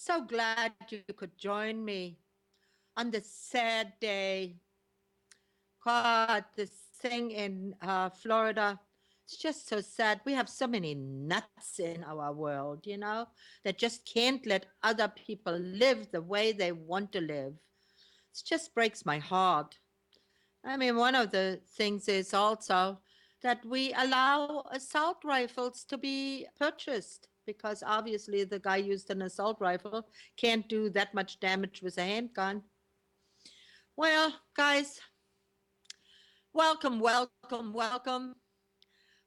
So glad you could join me on this sad day. God, this thing in Florida, it's just so sad. We have so many nuts in our world, that just can't let other people live the way they want to live. It just breaks my heart. I mean, one of the things is also that we allow assault rifles to be purchased because obviously the guy used an assault rifle can't do that much damage with a handgun. Well, guys, welcome, welcome, welcome.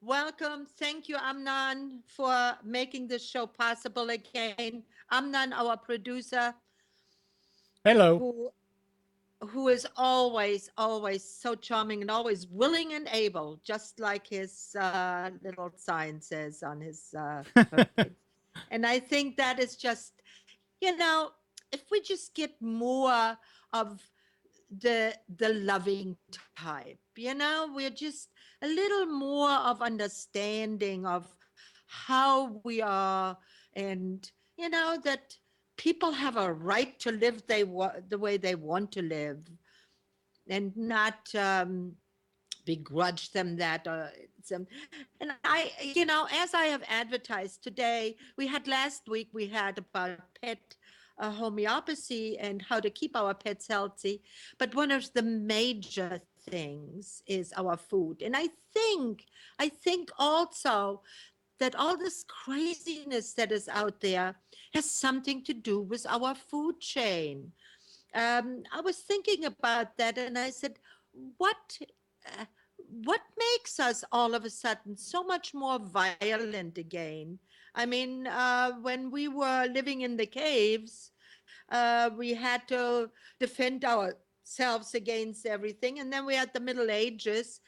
Welcome. Thank you, Amnan, for making this show possible again. Amnan, our producer, Hello. who who is always, always so charming and always willing and able, just like his little sign says on his homepage. And I think that is just, if we just get more of the loving type, we're just a little more of understanding of how we are, and that people have a right to live the way they want to live, and not begrudge them that. Some, and as I have advertised today, last week we had about pet homeopathy and how to keep our pets healthy. But one of the major things is our food. And I think also that all this craziness that is out there has something to do with our food chain. I was thinking about that, and I said, what uh, what makes us all of a sudden so much more violent again? I mean, when we were living in the caves, we had to defend ourselves against everything, and then we had the Middle Ages,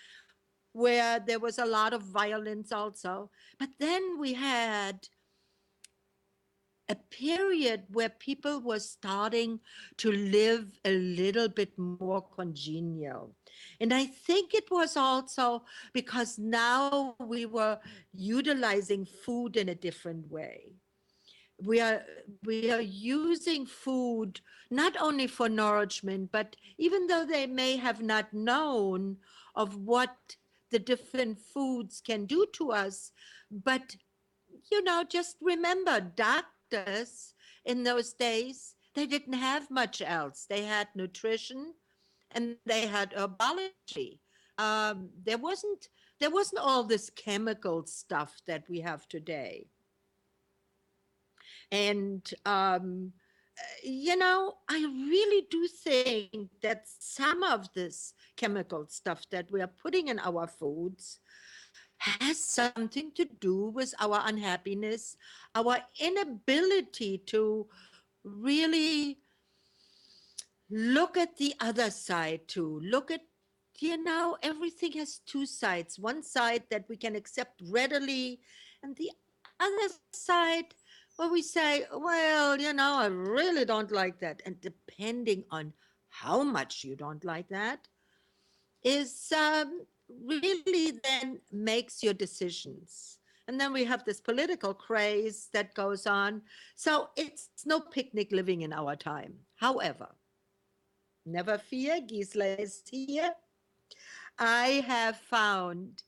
where there was a lot of violence also. But then we had a period where people were starting to live a little bit more congenial. And I think it was also because now we were utilizing food in a different way. We are using food not only for nourishment, but even though they may have not known of what the different foods can do to us, but just remember, doctors in those days, they didn't have much else. They had nutrition and they had herbology. There wasn't all this chemical stuff that we have today. And I really do think that some of this chemical stuff that we are putting in our foods has something to do with our unhappiness, our inability to really look at the other side too. Look at, everything has two sides. One side that we can accept readily, and the other side where we say, well, I really don't like that. And depending on how much you don't like that, is really then makes your decisions. And then we have this political craze that goes on. So it's no picnic living in our time. However, never fear, Gisela is here. I have found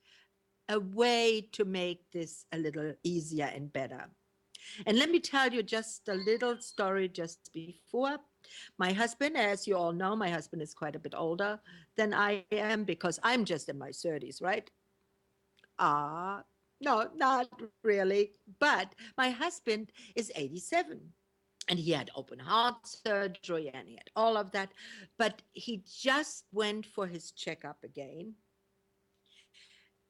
a way to make this a little easier and better. And let me tell you just a little story just before. My husband, as you all know, my husband is quite a bit older than I am because I'm just in my 30s, right? No, not really. But my husband is 87, and he had open heart surgery and he had all of that. But he just went for his checkup again.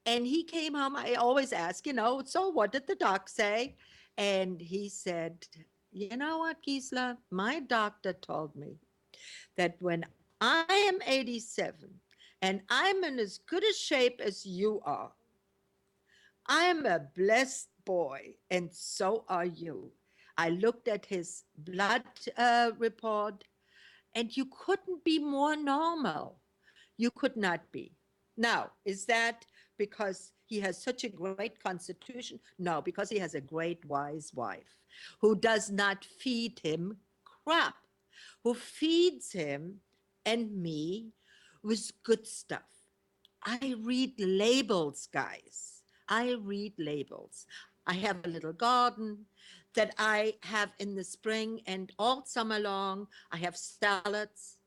And he came home. I always ask, so what did the doc say? And he said, you know what, Gisela? My doctor told me that when I am 87 and I'm in as good a shape as you are, I am a blessed boy, and so are you. I looked at his blood report, and you couldn't be more normal. You could not be. Now, is that because he has such a great constitution. No, because he has a great wise wife who does not feed him crap, who feeds him and me with good stuff. I read labels, guys. I read labels. I have a little garden that I have in the spring and all summer long. I have salads.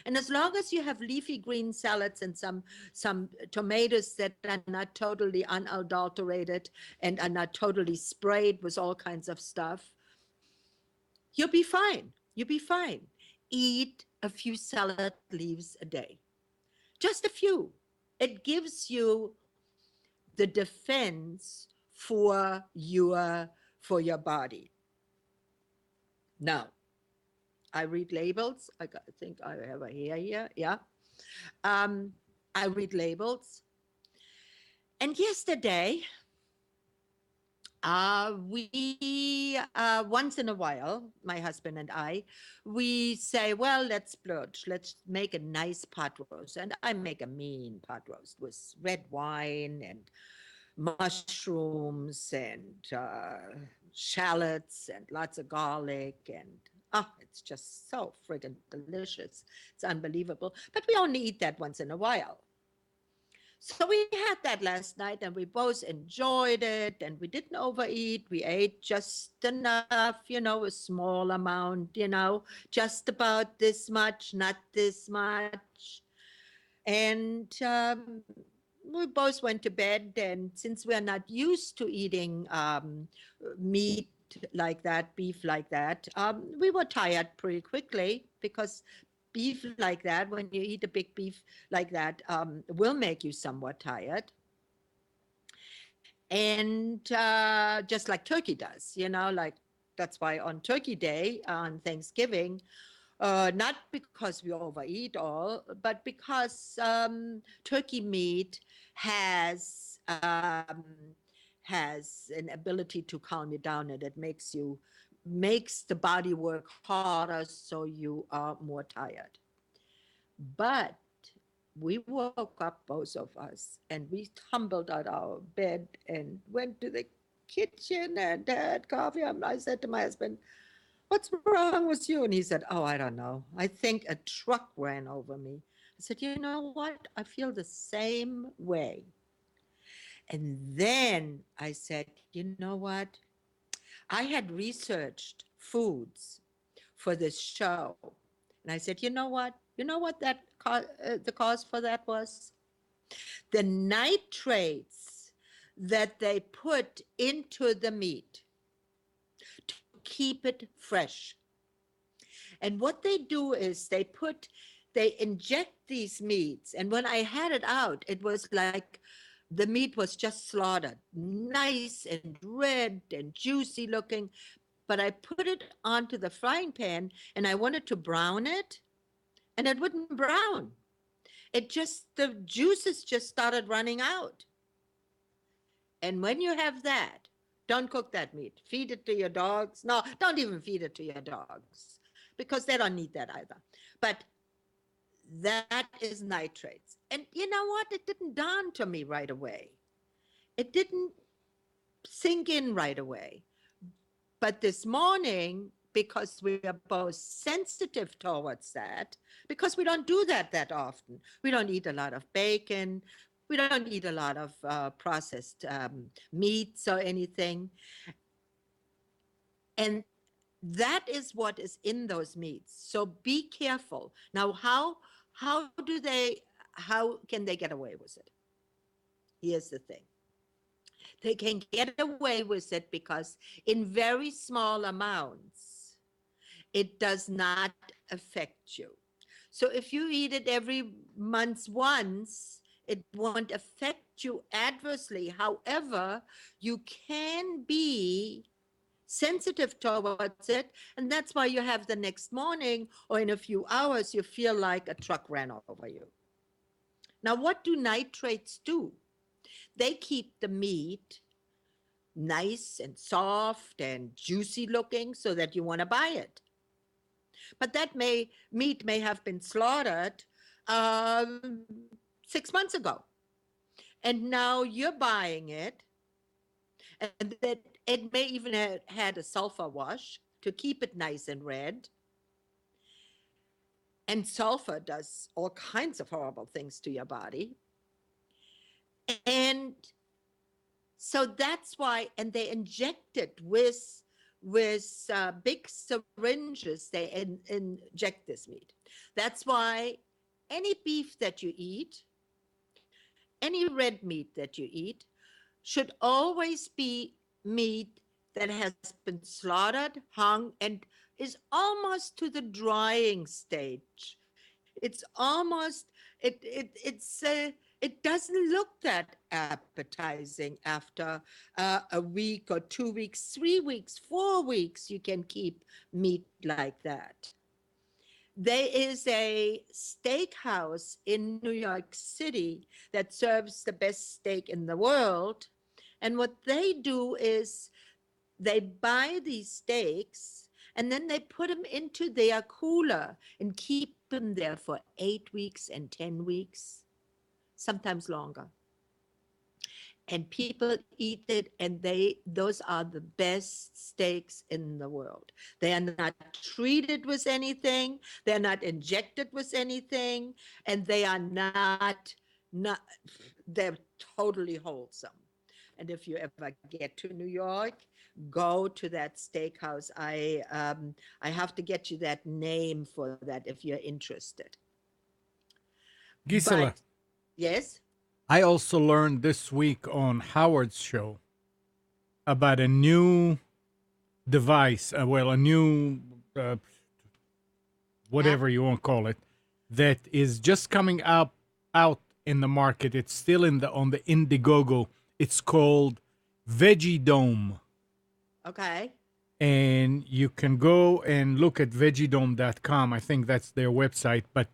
And as long as you have leafy green salads and some tomatoes that are not totally unadulterated and are not totally sprayed with all kinds of stuff, you'll be fine. You'll be fine. Eat a few salad leaves a day. Just a few. It gives you the defense for your body. Now, I read labels. I think I have a hair here. Yeah. Um, I read labels. And yesterday, once in a while, my husband and I, we say, well, let's splurge. Let's make a nice pot roast. And I make a mean pot roast with red wine and mushrooms and shallots and lots of garlic. And it's just so friggin' delicious. It's unbelievable. But we only eat that once in a while. So we had that last night and we both enjoyed it and we didn't overeat. We ate just enough, a small amount, just about this much, not this much. And we both went to bed. And since we're not used to eating meat like that, beef like that, we were tired pretty quickly because beef like that, when you eat a big beef like that, will make you somewhat tired. And just like turkey does, like that's why on Turkey Day, on Thanksgiving, not because we overeat all, but because turkey meat has um, has an ability to calm you down, and it makes the body work harder, so you are more tired. But we woke up, both of us, and we tumbled out our bed and went to the kitchen and had coffee. And I said to my husband, what's wrong with you? And he said, oh, I don't know. I think a truck ran over me. I said, you know what? I feel the same way. And then I said, you know what? I had researched foods for this show. And I said, you know what? You know what the cause for that was? The nitrates that they put into the meat to keep it fresh. And what they do is they inject these meats. And when I had it out, it was like the meat was just slaughtered, nice and red and juicy looking. But I put it onto the frying pan and I wanted to brown it, and it wouldn't brown. The juices just started running out. And when you have that, don't cook that meat. Feed it to your dogs. No, don't even feed it to your dogs because they don't need that either. But that is nitrates. And you know what? It didn't dawn to me right away. It didn't sink in right away. But this morning, because we are both sensitive towards that, because we don't do that often. We don't eat a lot of bacon. We don't eat a lot of processed meats or anything. And that is what is in those meats. So be careful. Now, how can they get away with it? Here's the thing. They can get away with it because in very small amounts, it does not affect you. So if you eat it every month once, it won't affect you adversely. However, you can be sensitive towards it, and that's why you have the next morning or in a few hours, you feel like a truck ran over you. Now, what do nitrates do? They keep the meat nice and soft and juicy looking so that you want to buy it. But that meat may have been slaughtered um, 6 months ago. and now you're buying it, and that it may even have had a sulfur wash to keep it nice and red. And sulfur does all kinds of horrible things to your body. And so that's why, and they inject it with big syringes. They inject this meat. That's why any beef that you eat, any red meat that you eat, should always be meat that has been slaughtered, hung, and is almost to the drying stage. It's almost it doesn't look that appetizing after a week or 2 weeks, 3 weeks, 4 weeks. You can keep meat like that. There is a steakhouse in New York City that serves the best steak in the world. And what they do is they buy these steaks and then they put them into their cooler and keep them there for 8 weeks and 10 weeks, sometimes longer. And people eat it, and those are the best steaks in the world. They are not treated with anything, they're not injected with anything, and they are not they're totally wholesome. And if you ever get to New York, go to that steakhouse. I have to get you that name for that if you're interested. Gisela, But yes. I also learned this week on Howard's show about a new device, a new uh, App. whatever you want to call it, that is just coming out in the market. It's still in the on the Indiegogo. It's called Veggie Dome, Okay. and you can go and look at veggiedome.com. I think that's their website. But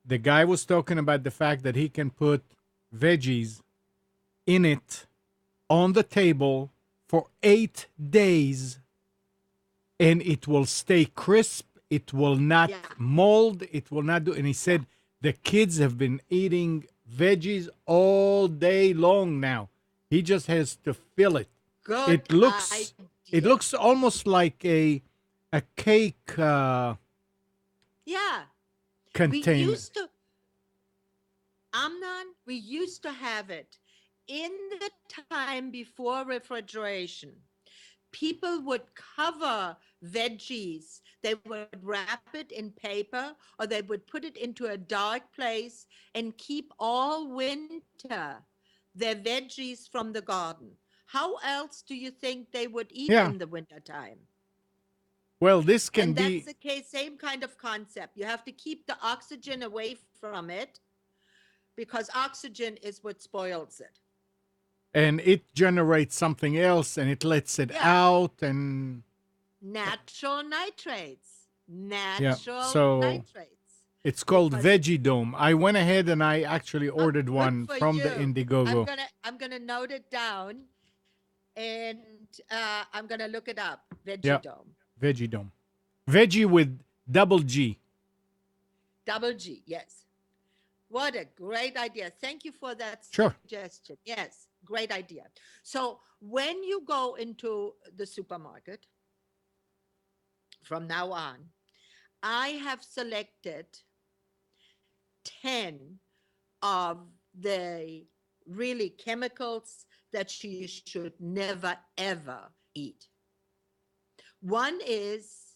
the guy was talking about the fact that he can put veggies in it on the table for 8 days, and it will stay crisp. It will not Yeah. mold. It will not do. And he said the kids have been eating veggies all day long now. He just has to fill it. Good It looks it idea. looks almost like a cake Yeah. We container. used to, Amnon, we used to have it in the time before refrigeration. People would cover veggies. They would wrap it in paper or they would put it into a dark place and keep all winter their veggies from the garden. How else do you think they would eat Yeah. in the wintertime? Well, this can And that's be, the case, same kind of concept. You have to keep the oxygen away from it because oxygen is what spoils it. and it generates something else, and it lets it Yeah, out, and natural nitrates. yeah. Natural So nitrates. it's called Because Veggie Dome. I went ahead and I actually oh, ordered good one for from the you. Indiegogo. I'm gonna note it down, and I'm gonna look it up. Yeah, Veggie Dome. Veggie Dome. Veggie with double G. Double G. Yes. What a great idea. Thank you for that Sure. suggestion. Yes, great idea. So when you go into the supermarket from now on, I have selected 10 of the really chemicals that you should never, ever eat. One is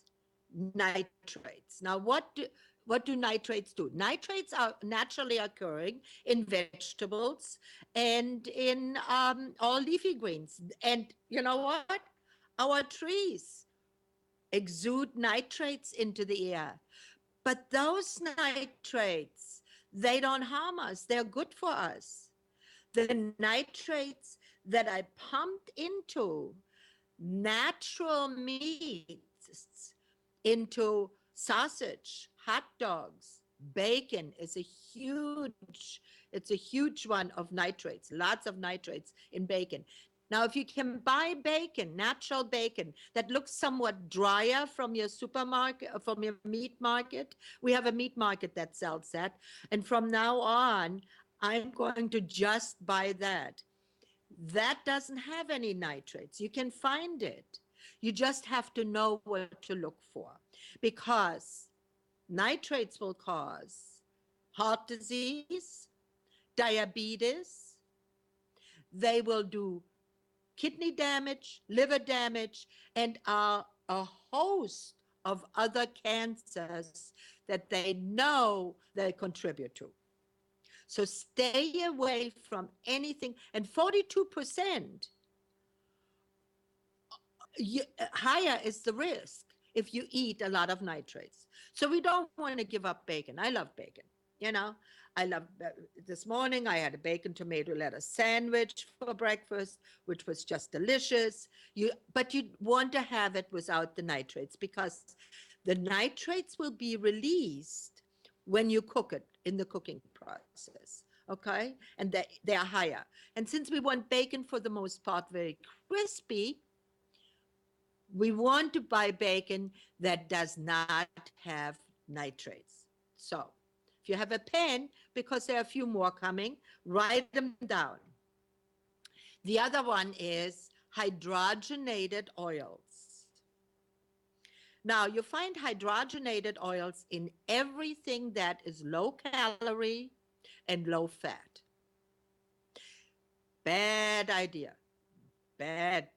nitrates. Now, what do nitrates do? Nitrates are naturally occurring in vegetables and in all leafy greens. And you know what? Our trees exude nitrates into the air. But those nitrates, they don't harm us. They're good for us. The nitrates that I pumped into natural meats, into sausage, hot dogs, bacon is it's a huge one of nitrates, lots of nitrates in bacon. Now, if you can buy bacon, natural bacon that looks somewhat drier from your supermarket, from your meat market, we have a meat market that sells that. And from now on, I'm going to just buy that. That doesn't have any nitrates. You can find it. You just have to know what to look for because nitrates will cause heart disease, diabetes, they will do kidney damage, liver damage, and a host of other cancers that they know they contribute to. So stay away from anything. And 42% higher is the risk if you eat a lot of nitrates. So we don't want to give up bacon. I love bacon. You know, I love this morning I had a bacon tomato lettuce sandwich for breakfast, which was just delicious. But you want to have it without the nitrates because the nitrates will be released when you cook it in the cooking process. Okay, and they are higher. And since we want bacon for the most part very crispy, we want to buy bacon that does not have nitrates. So if you have a pen, because there are a few more coming, write them down. The other one is hydrogenated oils. Now, you find hydrogenated oils in everything that is low calorie and low fat. Bad idea. Bad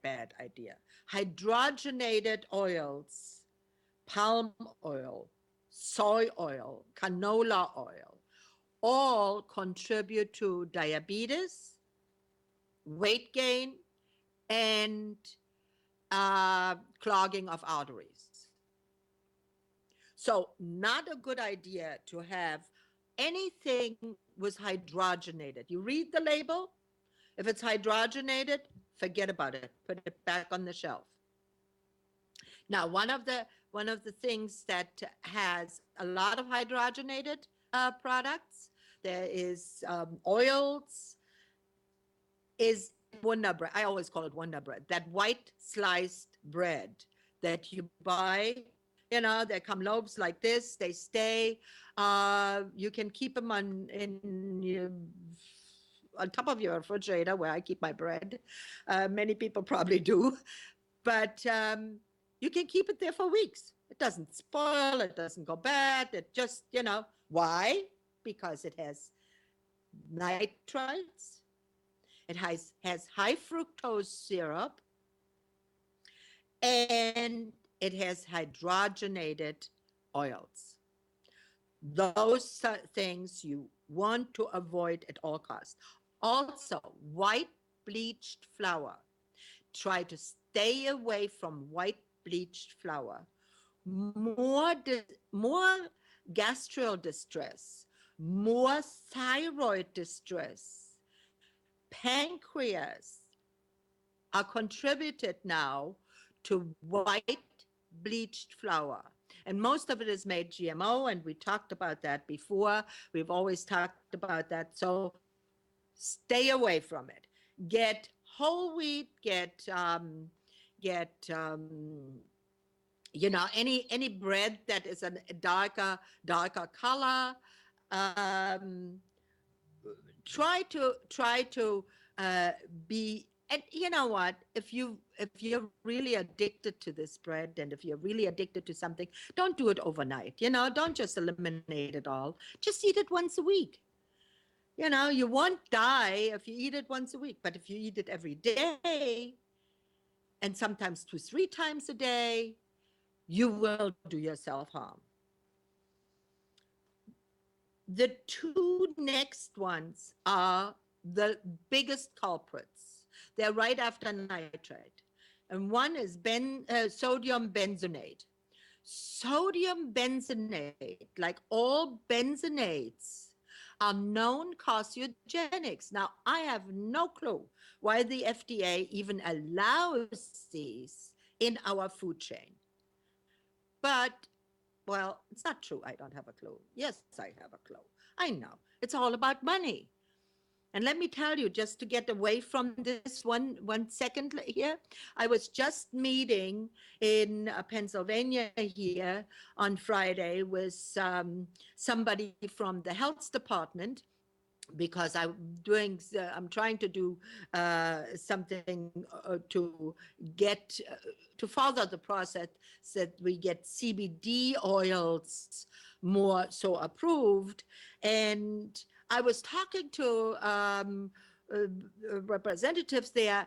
idea. Hydrogenated oils, palm oil, soy oil, canola oil, all contribute to diabetes, weight gain, and clogging of arteries. So, not a good idea to have anything was hydrogenated. You read the label. If it's hydrogenated, forget about it. Put it back on the shelf. Now, one of the things that has a lot of hydrogenated products, there is oils, is Wonder bread. I always call it Wonder bread. That white sliced bread that you buy. They come loaves like this. They stay. You can keep them on top of your refrigerator where I keep my bread. Many people probably do, but you can keep it there for weeks. It doesn't spoil. It doesn't go bad. It just, why? Because it has nitrites. It has high fructose syrup, and it has hydrogenated oils. Those things you want to avoid at all costs. Also, white bleached flour. Try to stay away from white bleached flour. More gastral distress, more thyroid distress, pancreas are contributed now to white bleached flour. And most of it is made GMO, and we talked about that before. We've always talked about that. So stay away from it. Get whole wheat, any bread that is a darker color. Um, try to be, and you know what, if you're really addicted to this bread, and if you're really addicted to something, don't do it overnight. Don't just eliminate it all. Just eat it once a week. You won't die if you eat it once a week, but if you eat it every day, and sometimes 2-3 times a day, you will do yourself harm. The two next ones are the biggest culprits. They're right after nitrate. And one is sodium benzoate. Sodium benzoate, like all benzonates, are known carcinogenics. Now, I have no clue why the FDA even allows these in our food chain. But well, it's not true. I don't have a clue. Yes, I have a clue. I know. It's all about money. And let me tell you, just to get away from this one second here, I was just meeting in Pennsylvania here on Friday with somebody from the health department, because I'm trying to do something to get to follow the process that we get CBD oils more so approved. And I was talking to representatives there,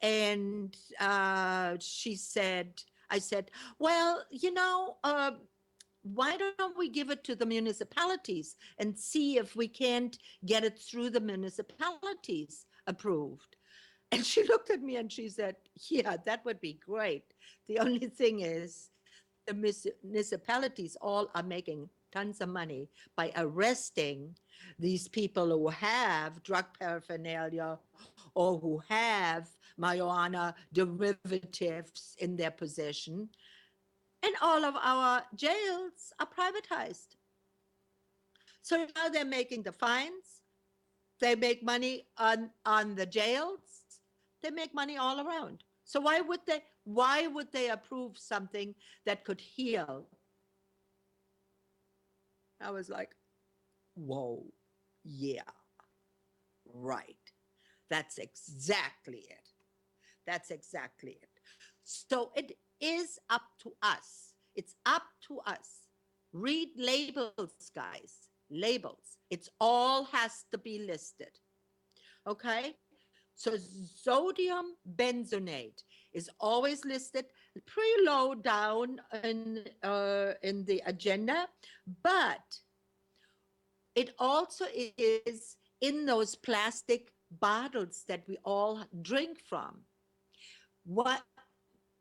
and I said, well, why don't we give it to the municipalities and see if we can't get it through the municipalities approved? And she looked at me and she said, yeah, that would be great. The only thing is, the municipalities all are making tons of money by arresting these people who have drug paraphernalia or who have marijuana derivatives in their possession. And all of our jails are privatized. So now they're making the fines. They make money on the jails. They make money all around. So why would they approve something that could heal? I was like, whoa, yeah, right. That's exactly it. That's exactly it. So it is up to us. It's up to us. Read labels, guys. Labels. It's all has to be listed. Okay? So sodium benzoate is always listed pretty low down in the agenda, but it also is in those plastic bottles that we all drink from. What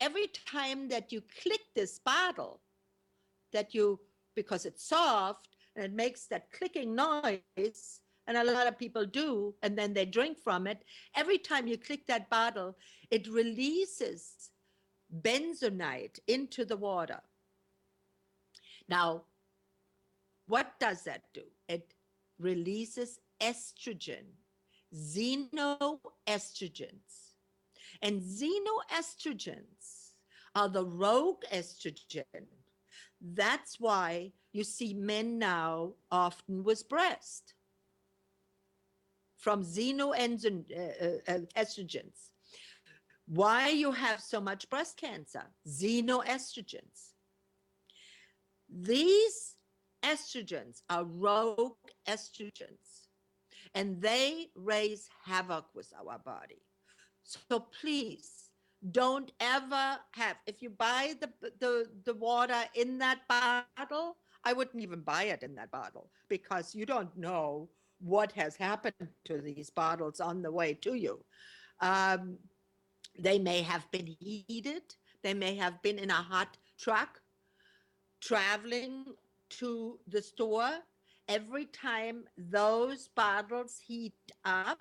every time that you click this bottle, that you because it's soft and it makes that clicking noise, and a lot of people do, and then they drink from it. Every time you click that bottle, it releases benzoate into the water. Now, what does that do? It releases estrogen, xenoestrogens. And xenoestrogens are the rogue estrogen. That's why you see men now often with breast from xenoestrogens. Why you have so much breast cancer? Xenoestrogens. These estrogens are rogue estrogens, and they raise havoc with our body. So please don't ever have, if you buy the water in that bottle, I wouldn't even buy it in that bottle, because you don't know what has happened to these bottles on the way to you. Um, they may have been heated, they may have been in a hot truck traveling to the store. Every time those bottles heat up,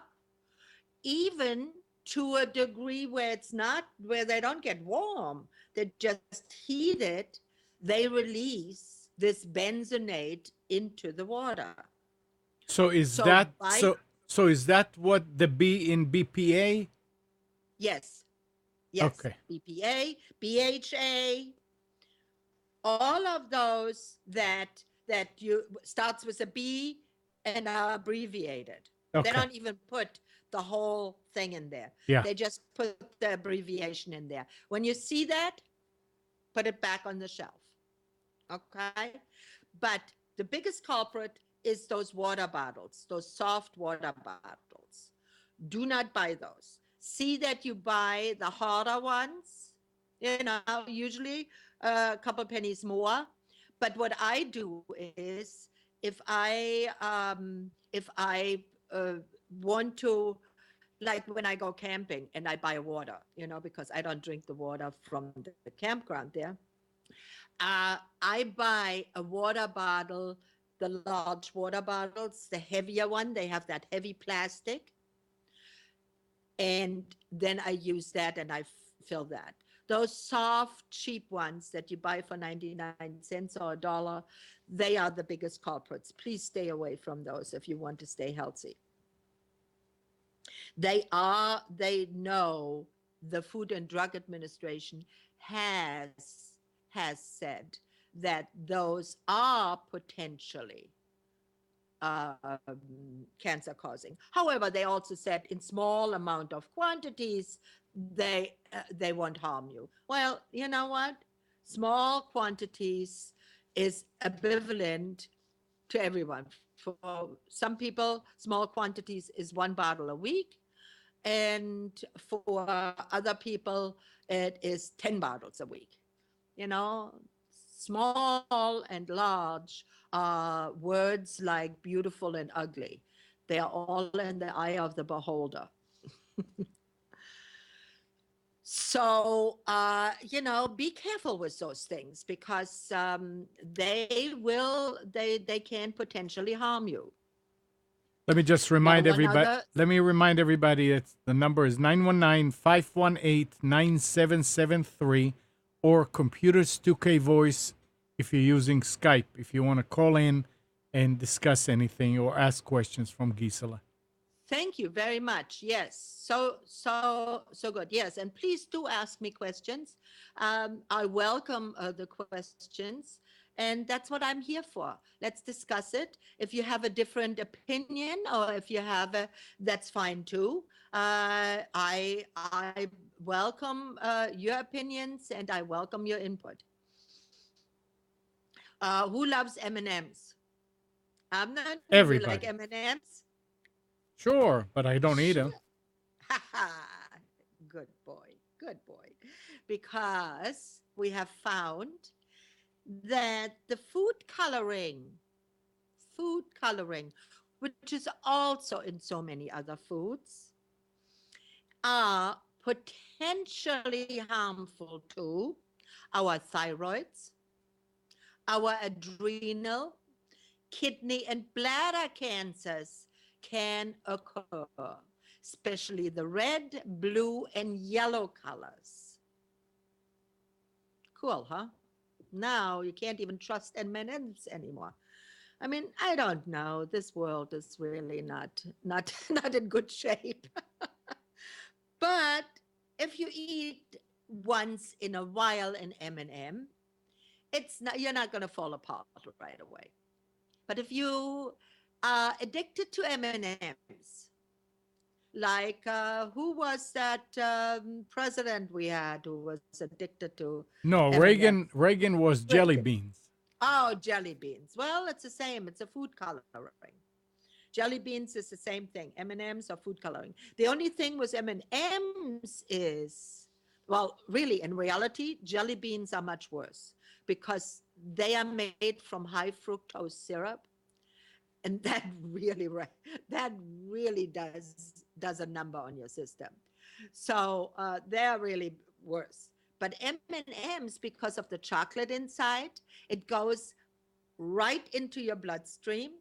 even to a degree where it's not, where they don't get warm, they're just heated, they release this benzoate into the water. So is So that by so is that what the B in BPA? yes, yes, Okay. BPA, BHA, all of those that you starts with a B and are abbreviated. They Okay. don't even put the whole thing in there. Yeah. They just put the abbreviation in there. When you see that, put it back on the shelf. Okay? But the biggest culprit is those water bottles, those soft water bottles. Do not buy those. See that you buy the harder ones, usually a couple pennies more. But what I do is, if I want to, like when I go camping and I buy water, because I don't drink the water from the campground there. I buy a water bottle, the large water bottles, the heavier one. They have that heavy plastic, and then I use that and I fill that. Those soft, cheap ones that you buy for 99 cents or $1, they are the biggest culprits. Please stay away from those if you want to stay healthy. They know, the Food and Drug Administration has said that those are potentially cancer causing. However, they also said in small amount of quantities, they won't harm you. Well, you know what? Small quantities is ambivalent to everyone. For some people, small quantities is one bottle a week. And for other people, it is 10 bottles a week. You know, small and large are words like beautiful and ugly. They are all in the eye of the beholder. So, be careful with those things because they can potentially harm you. Let me just Now, remind one everybody. other, Let me remind everybody that the number is 919-518-9773 or Computers 2K Voice if you're using Skype, if you want to call in and discuss anything or ask questions from Gisela. thank you very much. Yes, so good. Yes, and please do ask me questions. I welcome the questions, and that's what I'm here for. Let's discuss it. If you have a different opinion, or if you have that's fine too. I welcome your opinions, and I welcome your input. Who loves M&Ms? Amnon, you like Everybody. M&Ms? Sure, but I don't eat Sure. them. Good boy. Good boy. Because we have found that the food coloring, which is also in so many other foods, are potentially harmful to our thyroids, our adrenal, kidney, and bladder cancers can occur, especially the red, blue, and yellow colors. Cool, huh? Now you can't even trust M&Ms anymore. I mean, I don't know. This world is really not not in good shape. But if you eat once in a while an M&M, it's not you're not going to fall apart right away. But if you are addicted to M&Ms, like who was that president we had who was addicted to No, M&Ms? Reagan was jelly Reagan. beans. Oh, jelly beans. Well, it's the same. It's a food coloring. Jelly beans is the same thing. M&Ms are food coloring. The only thing with M&Ms is, well, really, in reality, jelly beans are much worse because they are made from high fructose syrup, and that really that really does a number on your system. So they're really worse. But M&Ms, because of the chocolate inside, it goes right into your bloodstream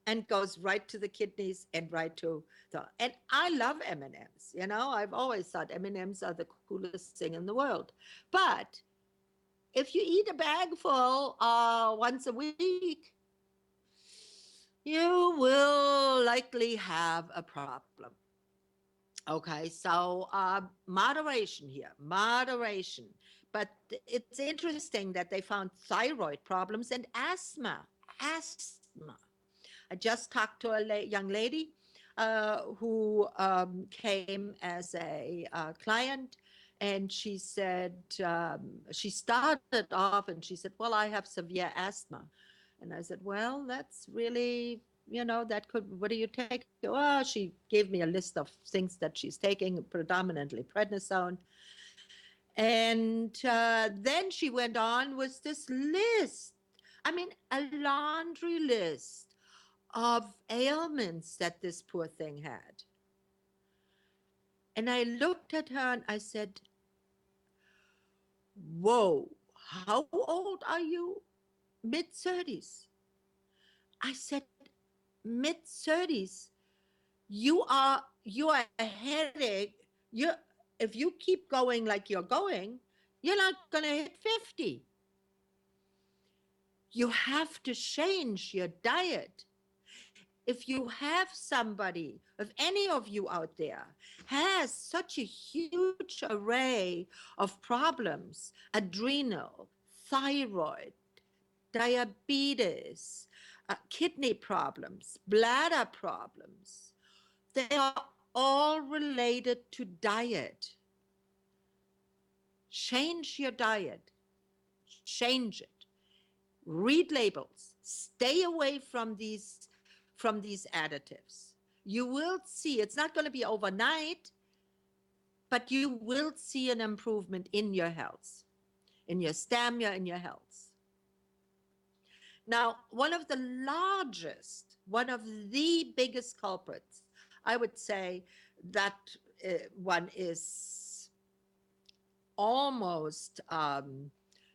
and goes right to the kidneys and right to the and I love M&Ms. I've always thought M&Ms are the coolest thing in the world. But if you eat a bag full once a week, you will likely have a problem. Okay, so moderation here, moderation. But it's interesting that they found thyroid problems and asthma. Asthma. I just talked to a young lady who came as a client, and she said she started off and she said, "Well, I have severe asthma," and I said, "Well, that's really." That could, what do you take? Well, she gave me a list of things that she's taking, predominantly prednisone. And then she went on with this list. I mean, a laundry list of ailments that this poor thing had. And I looked at her and I said, "Whoa, how old are you?" Mid 30s. I said, "Mid 30s. You are a headache. You If you keep going like you're going, you're not going to hit 50. You have to change your diet. If you have somebody, if any of you out there has such a huge array of problems, adrenal, thyroid, diabetes, kidney problems, bladder problems. They are all related to diet. Change your diet, change it. Read labels, stay away from these additives. You will see it's not going to be overnight, but you will see an improvement in your health, in your stamina, in your health. Now, one of the biggest culprits, I would say that one is almost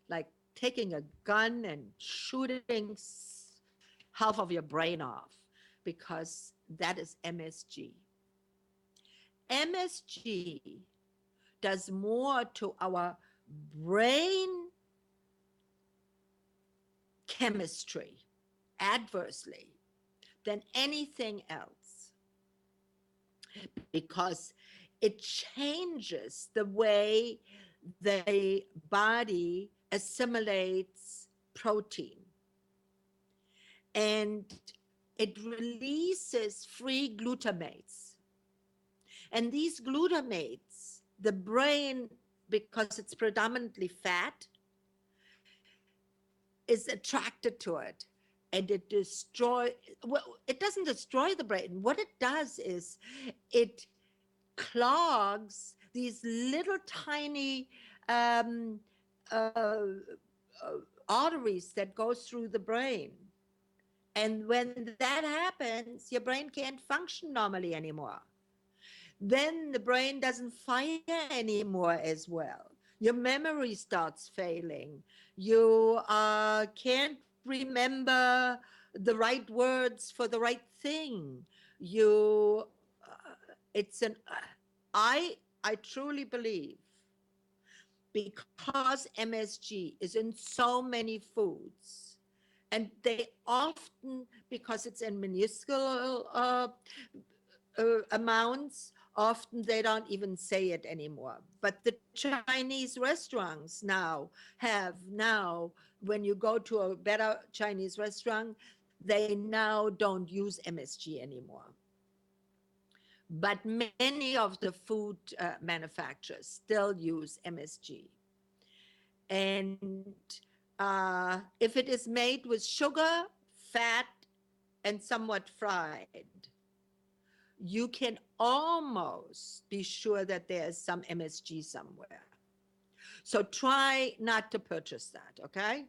like taking a gun and shooting half of your brain off, because that is MSG. MSG does more to our brain chemistry adversely than anything else, because it changes the way the body assimilates protein, and it releases free glutamates. And these glutamates, the brain, because it's predominantly fat, is attracted to it, and it doesn't destroy the brain. What it does is it clogs these little tiny um, uh, arteries that goes through the brain. And when that happens, your brain can't function normally anymore. Then the brain doesn't fire anymore as well. Your memory starts failing. You can't remember the right words for the right thing. You, it's an, I truly believe, because MSG is in so many foods, and they often, because it's in minuscule amounts, often they don't even say it anymore. But the Chinese restaurants now, when you go to a better Chinese restaurant, they now don't use MSG anymore. But many of the food manufacturers still use MSG. And if it is made with sugar, fat, and somewhat fried, you can almost be sure that there's some MSG somewhere. So try not to purchase that, okay?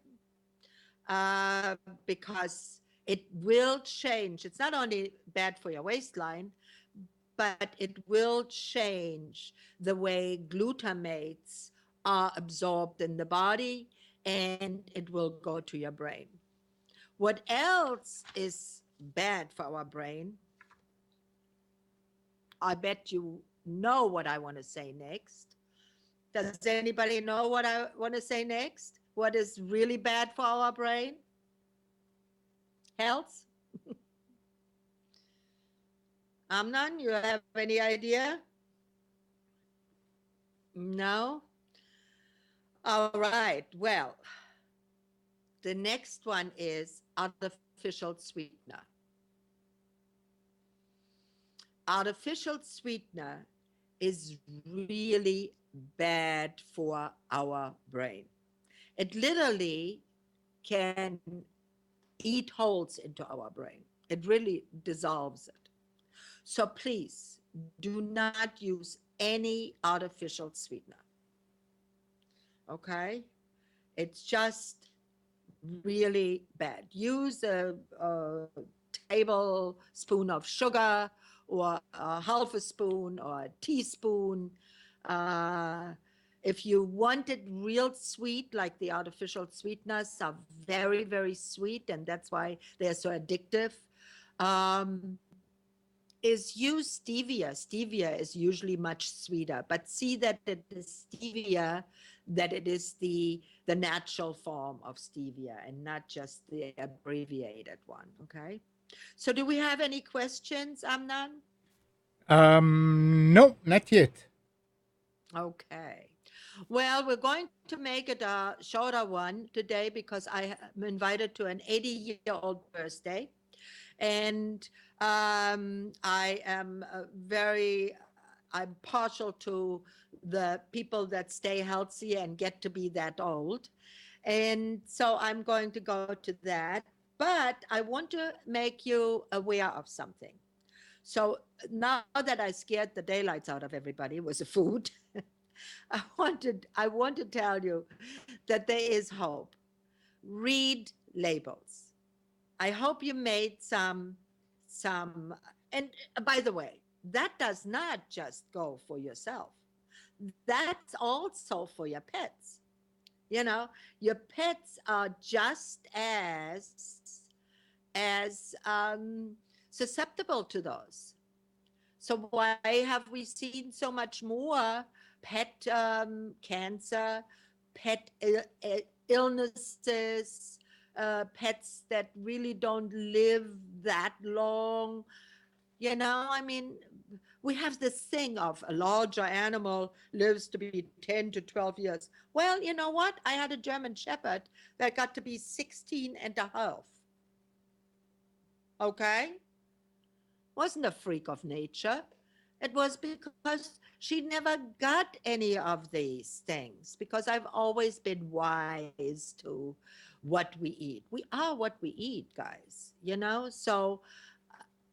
Because it will change. It's not only bad for your waistline, but it will change the way glutamates are absorbed in the body, and it will go to your brain. What else is bad for our brain? I bet you know what I want to say next. Does anybody know what I want to say next? What is really bad for our brain? Health? Amnon, you have any idea? No? All right. Well, the next one is artificial sweetener. Artificial sweetener is really bad for our brain. It literally can eat holes into our brain. It really dissolves it. So please do not use any artificial sweetener. Okay? It's just really bad. Use a tablespoon of sugar, or a half a spoon, or a teaspoon. Uh, if you want it real sweet, like the artificial sweeteners are very, very sweet, and that's why they're so addictive, um, is use stevia. Stevia is usually much sweeter, but see that it is stevia, that it is the natural form of stevia and not just the abbreviated one. Okay. So do we have any questions, Amnon? No, not yet. Okay. Well, we're going to make it a shorter one today because I'm invited to an 80-year-old birthday. And I am I'm partial to the people that stay healthy and get to be that old. And so I'm going to go to that. But I want to make you aware of something. So now that I scared the daylights out of everybody with the food, I want to tell you that there is hope. Read labels. I hope you made some and by the way, that does not just go for yourself. That's also for your pets. You know, your pets are just as susceptible to those. So why have we seen so much more pet cancer, pet illnesses, pets that really don't live that long? You know, I mean, we have this thing of a larger animal lives to be 10 to 12 years. Well, you know what? I had a German Shepherd that got to be 16 and a half. Okay? Wasn't a freak of nature. It was because she never got any of these things, because I've always been wise to what we eat. We are what we eat, guys, you know? So,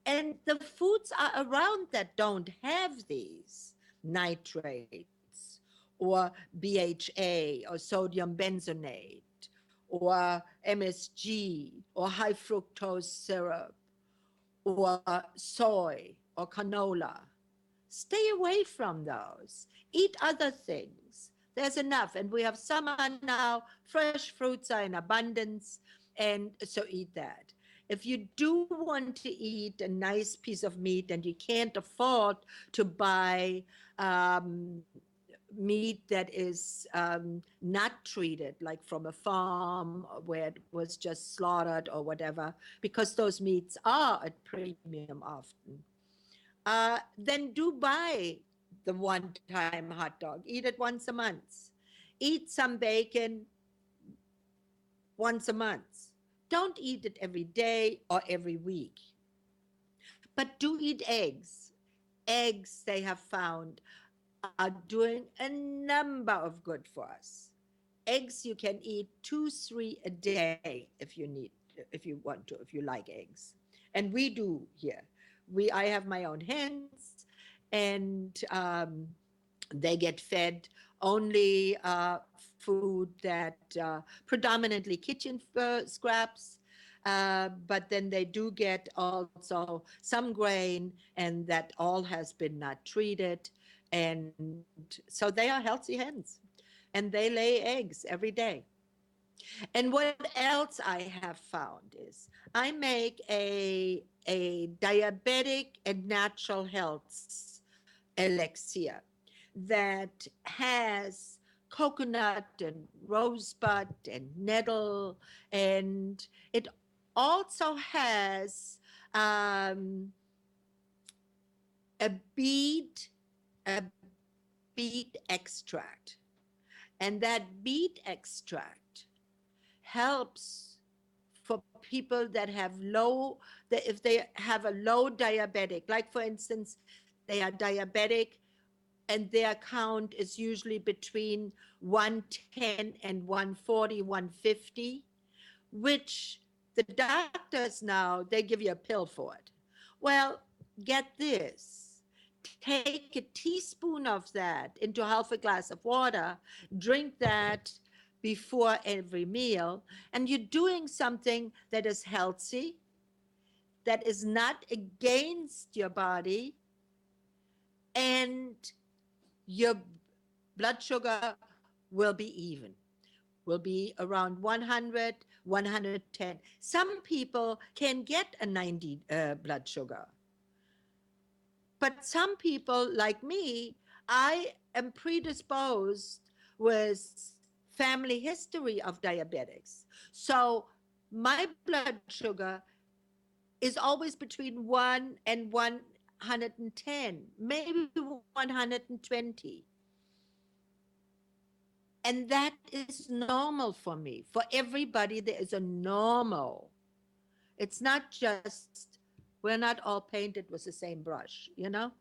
and the foods are around that don't have these nitrates or BHA or sodium benzoate or MSG or high fructose syrup or soy or canola. Stay away from those. Eat other things. There's enough. And we have summer now. Fresh fruits are in abundance. And so eat that. If you do want to eat a nice piece of meat and you can't afford to buy um, meat that is not treated, like from a farm where it was just slaughtered or whatever, because those meats are at premium often, then do buy the one-time hot dog. Eat it once a month. Eat some bacon once a month. Don't eat it every day or every week. But do eat eggs. Eggs, they have found, are doing a number of good for us. Eggs you can eat 2, 3 a day if you want to, if you like eggs. And we do here. I have my own hens, and they get fed only food that predominantly kitchen scraps, but then they do get also some grain, and that all has been not treated. And so they are healthy hens, and they lay eggs every day. And what else I have found is I make a diabetic and natural health elixir that has coconut and rosebud and nettle, and it also has um, a beet a beet extract, and that beet extract helps for people that have if they have a low diabetic, like for instance, they are diabetic and their count is usually between 110 and 140, 150, which the doctors now, they give you a pill for it. Well, get this. Take a teaspoon of that into half a glass of water, drink that before every meal, and you're doing something that is healthy, that is not against your body, and your blood sugar will be even, will be around 100, 110. Some people can get a 90 blood sugar, but some people like me, I am predisposed with family history of diabetics. So my blood sugar is always between 1 and 110, maybe 120. And that is normal for me. For everybody, there is a normal. It's not just, we're not all painted with the same brush, you know?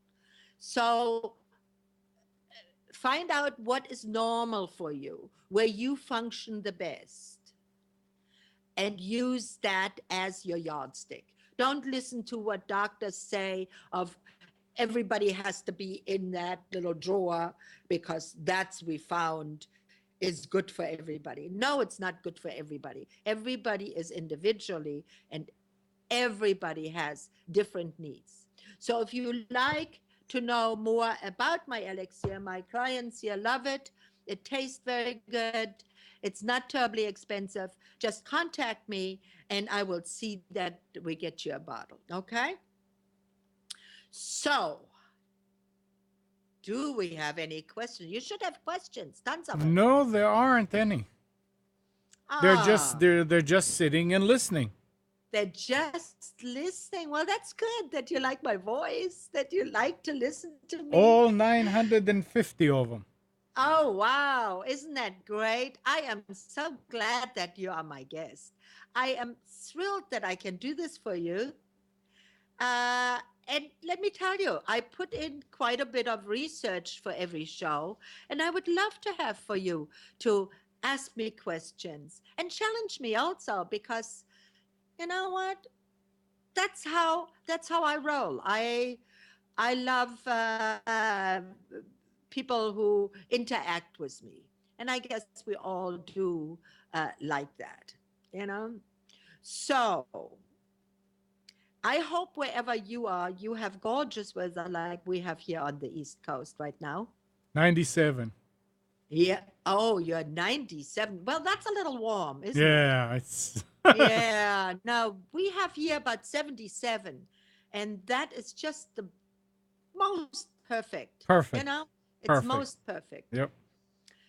So find out what is normal for you, where you function the best, and use that as your yardstick. Don't listen to what doctors say of everybody has to be in that little drawer because that's we found is good for everybody. No, it's not good for everybody. Everybody is individually and everybody has different needs. So if you like to know more about my elixir, my clients here love it. It tastes very good. It's not terribly expensive. Just contact me and I will see that we get you a bottle. Okay? So, do we have any questions? You should have questions, tons of them. No, there aren't any. Ah, They're just sitting and listening. they're just listening. Well, that's good that you like my voice, that you like to listen to me. All 950 of them. Oh, wow. Isn't that great? I am so glad that you are my guest. I am thrilled that I can do this for you. And let me tell you, I put in quite a bit of research for every show, and I would love to have for you to ask me questions and challenge me also, because you know what? That's how I roll. I love people who interact with me, and I guess we all do like that, you know. So I hope wherever you are, you have gorgeous weather like we have here on the East Coast right now. 97. Yeah. Oh, you're 97. Well, that's a little warm, isn't it? Yeah, it's Yeah. No, we have here about 77. And that is just the most perfect. You perfect. know, it's Perfect. most perfect. Yep.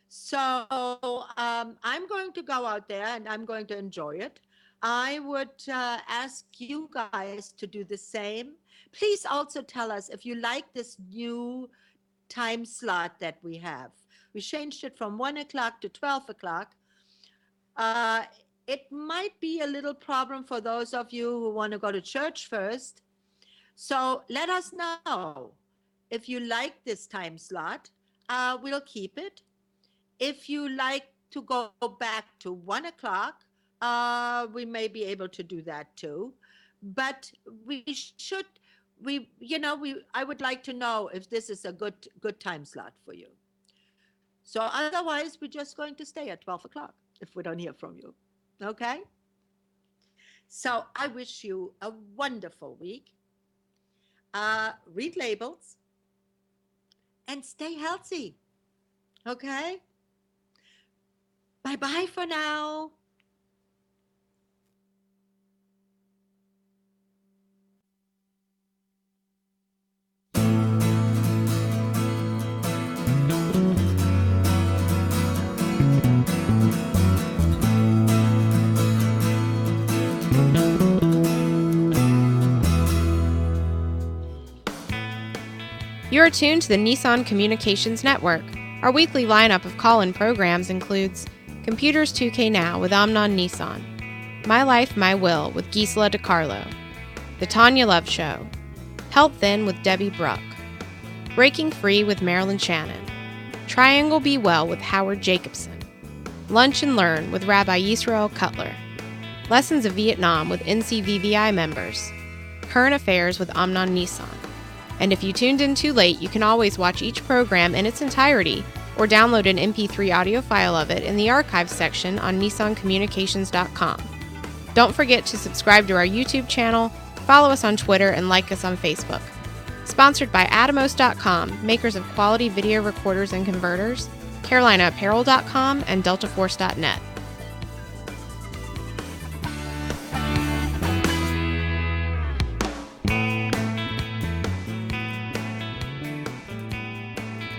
So I'm going to go out there and I'm going to enjoy it. I would ask you guys to do the same. Please also tell us if you like this new time slot that we have. We changed it from 1 o'clock to 12 o'clock. Uh, it might be a little problem for those of you who want to go to church first. So let us know if you like this time slot. We'll keep it. If you like to go back to 1 o'clock, we may be able to do that too. But we should, I would like to know if this is a good time slot for you. So otherwise, we're just going to stay at 12 o'clock if we don't hear from you. Okay? So I wish you a wonderful week. Read labels and stay healthy. Okay? Bye bye for now. You're tuned to the Nissan Communications Network. Our weekly lineup of call-in programs includes Computers 2K Now with Amnon Nissan, My Life, My Will with Gisela DiCarlo, The Tanya Love Show, Health Then with Debbie Bruck, Breaking Free with Marilyn Shannon, Triangle Be Well with Howard Jacobson, Lunch and Learn with Rabbi Yisrael Cutler, Lessons of Vietnam with NCVVI members, Current Affairs with Amnon Nissan. And if you tuned in too late, you can always watch each program in its entirety or download an MP3 audio file of it in the archives section on nissancommunications.com. Don't forget to subscribe to our YouTube channel, follow us on Twitter, and like us on Facebook. Sponsored by Atomos.com, makers of quality video recorders and converters, CarolinaApparel.com, and DeltaForce.net.